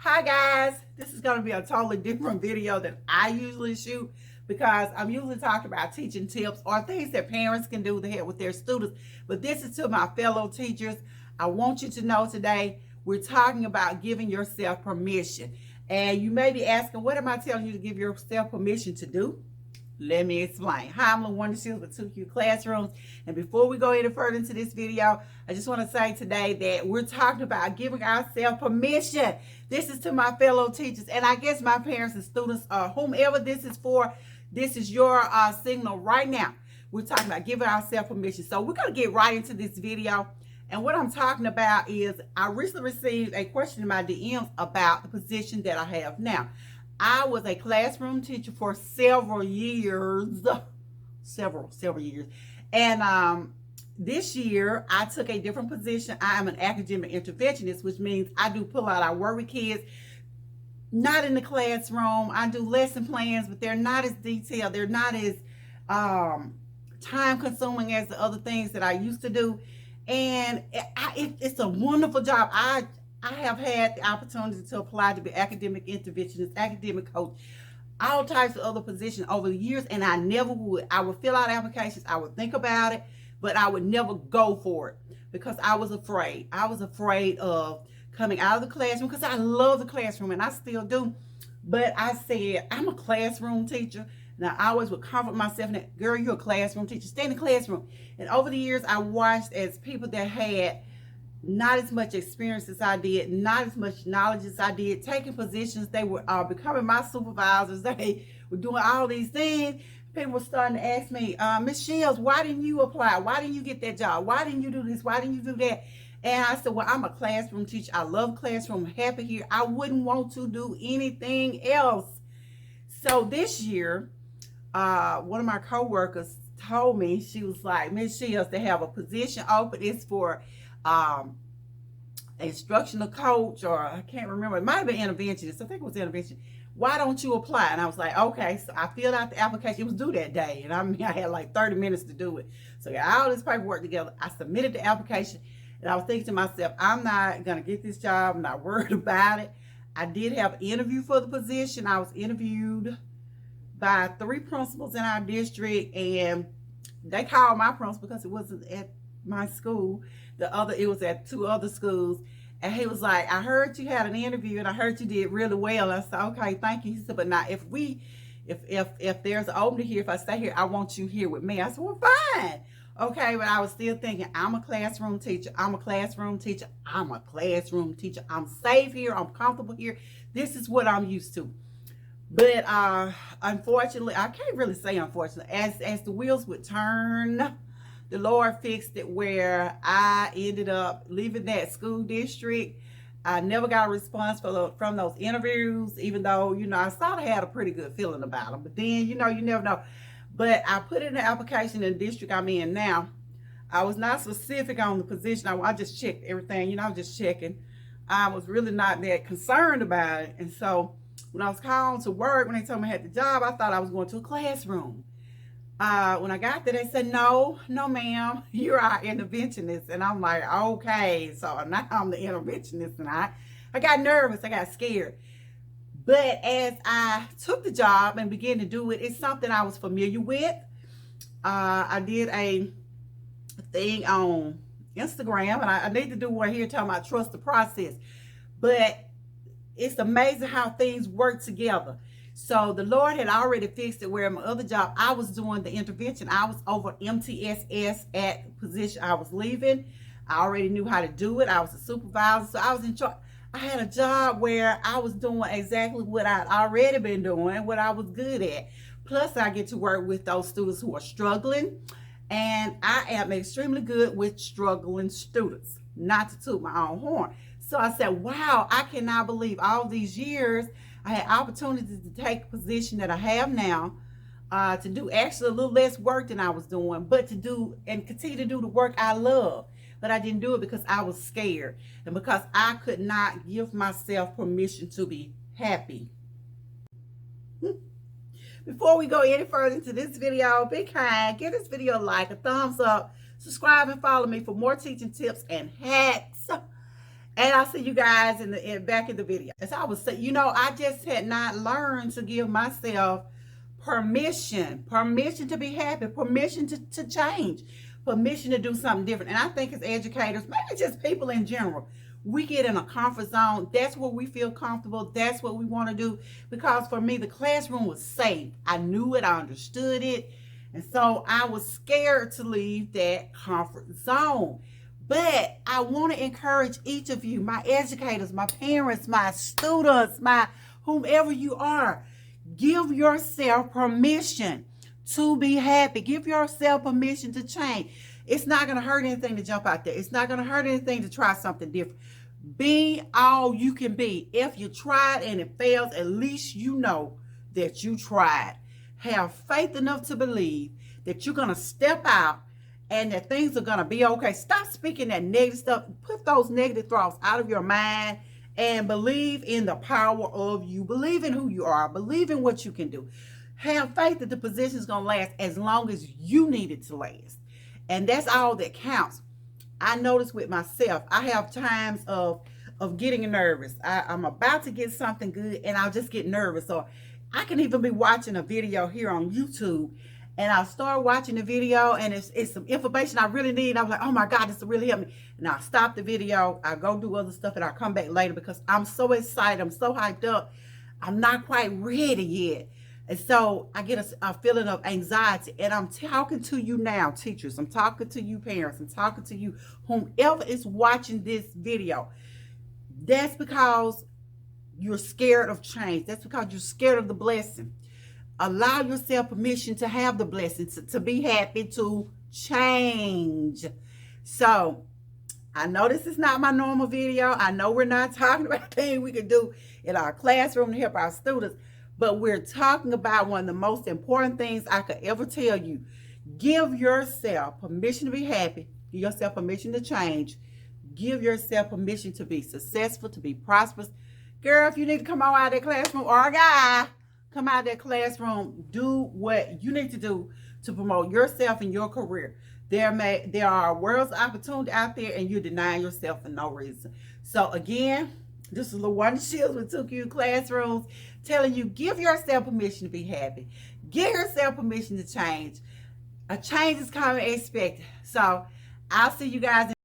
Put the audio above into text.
Hi guys, this is going to be a totally different video than I usually shoot because I'm usually talking about teaching tips or things that parents can do to help with their students. But this is to my fellow teachers. I want you to know today we're talking about giving yourself permission. And you may be asking, what am I telling you to give yourself permission to do? Let me explain. Hi, I'm LaWanda Shields with 2Q Classrooms. And before we go any further into this video, I just want to say today that we're talking about giving ourselves permission. This is to my fellow teachers, and I guess my parents and students, whomever this is for, this is your signal right now. We're talking about giving ourselves permission. So we're going to get right into this video. And what I'm talking about is I recently received a question in my DMs about the position that I have now. I was a classroom teacher for several years, several years. And this year, I took a different position. I am an academic interventionist, which means I do pull out. I work with kids, not in the classroom. I do lesson plans, but they're not as detailed. They're not as time consuming as the other things that I used to do. And it's a wonderful job. I have had the opportunity to apply to be academic interventionist, academic coach, all types of other positions over the years, and I never would. I would fill out applications, I would think about it, but I would never go for it because I was afraid. I was afraid of coming out of the classroom because I love the classroom, and I still do. But I said, I'm a classroom teacher, and I always would comfort myself in that, girl, you're a classroom teacher, stay in the classroom. And over the years, I watched as people that had not as much experience as I did, not as much knowledge as I did, taking positions. They were becoming my supervisors. They were doing all these things. People were starting to ask me, Ms. Shields, why didn't you apply? Why didn't you get that job? Why didn't you do this? Why didn't you do that? And I said, well, I'm a classroom teacher. I love classroom. I'm happy here. I wouldn't want to do anything else. So this year, one of my coworkers told me, she was like, Ms. Shields, they have a position open. It's for instructional coach, or I can't remember. It might have been interventionist. I think it was intervention. Why don't you apply? And I was like, okay. So I filled out the application. It was due that day, and I had like 30 minutes to do it. So I got all this paperwork together. I submitted the application, and I was thinking to myself, I'm not gonna get this job. I'm not worried about it. I did have an interview for the position. I was interviewed by 3 principals in our district, and they called my principal because it wasn't at my school. It was at 2 other schools. And he was like, I heard you had an interview and I heard you did really well. And I said, okay, thank you. He said, but now if there's an opening here, if I stay here, I want you here with me. I said, well, fine. Okay, but I was still thinking, I'm a classroom teacher. I'm a classroom teacher. I'm a classroom teacher. I'm safe here. I'm comfortable here. This is what I'm used to. But unfortunately, I can't really say unfortunately, as the wheels would turn, the Lord fixed it where I ended up leaving that school district. I never got a response from those interviews, even though, I sort of had a pretty good feeling about them. But then, you never know. But I put in the application in the district I'm in now. I was not specific on the position. I just checked everything, I was just checking. I was really not that concerned about it. And so when I was called to work, when they told me I had the job, I thought I was going to a classroom. When I got there, they said, no, ma'am, you're our interventionist. And I'm like, okay. So now I'm the interventionist. And I got nervous. I got scared. But as I took the job and began to do it, it's something I was familiar with. I did a thing on Instagram, and I need to do one here talking about trust the process. But it's amazing how things work together. So the Lord had already fixed it where my other job, I was doing the intervention. I was over MTSS at the position I was leaving. I already knew how to do it. I was a supervisor, so I was in charge. I had a job where I was doing exactly what I'd already been doing, what I was good at. Plus, I get to work with those students who are struggling, and I am extremely good with struggling students, not to toot my own horn. So I said, wow, I cannot believe all these years I had opportunities to take a position that I have now, to do actually a little less work than I was doing, but to do and continue to do the work I love. But I didn't do it because I was scared and because I could not give myself permission to be happy. Before we go any further into this video, be kind, give this video a like, a thumbs up, subscribe and follow me for more teaching tips and hacks. And I'll see you guys back in the video. As I was saying, you know, I just had not learned to give myself permission to be happy, permission to change, permission to do something different. And I think as educators, maybe just people in general, we get in a comfort zone. That's where we feel comfortable. That's what we want to do. Because for me, the classroom was safe. I knew it. I understood it. And so I was scared to leave that comfort zone. But I want to encourage each of you, my educators, my parents, my students, my whomever you are, give yourself permission to be happy. Give yourself permission to change. It's not going to hurt anything to jump out there. It's not going to hurt anything to try something different. Be all you can be. If you tried and it fails, at least you know that you tried. Have faith enough to believe that you're going to step out and that things are going to be okay. Stop speaking that negative stuff. Put those negative thoughts out of your mind and believe in the power of you. Believe in who you are. Believe in what you can do. Have faith that the position is going to last as long as you need it to last. And that's all that counts. I notice with myself, I have times of getting nervous. I'm about to get something good and I'll just get nervous. So I can even be watching a video here on YouTube and I'll start watching the video and it's some information I really need. I'm like, oh my God, this will really help me. And I'll stop the video. I'll go do other stuff and I'll come back later because I'm so excited. I'm so hyped up. I'm not quite ready yet. And so I get a feeling of anxiety. And I'm talking to you now, teachers. I'm talking to you, parents. I'm talking to you, whomever is watching this video. That's because you're scared of change. That's because you're scared of the blessing. Allow yourself permission to have the blessing, to be happy, to change. So I know this is not my normal video. I know we're not talking about things we can do in our classroom to help our students, but we're talking about one of the most important things I could ever tell you. Give yourself permission to be happy. Give yourself permission to change. Give yourself permission to be successful, to be prosperous. Girl, if you need to come out of that classroom, or a guy, come out of that classroom, do what you need to do to promote yourself and your career. There are worlds of opportunity out there and you're denying yourself for no reason. So again, this is LaWanda Shields with 2Q Classrooms telling you, give yourself permission to be happy. Give yourself permission to change. A change is coming expected. So I'll see you guys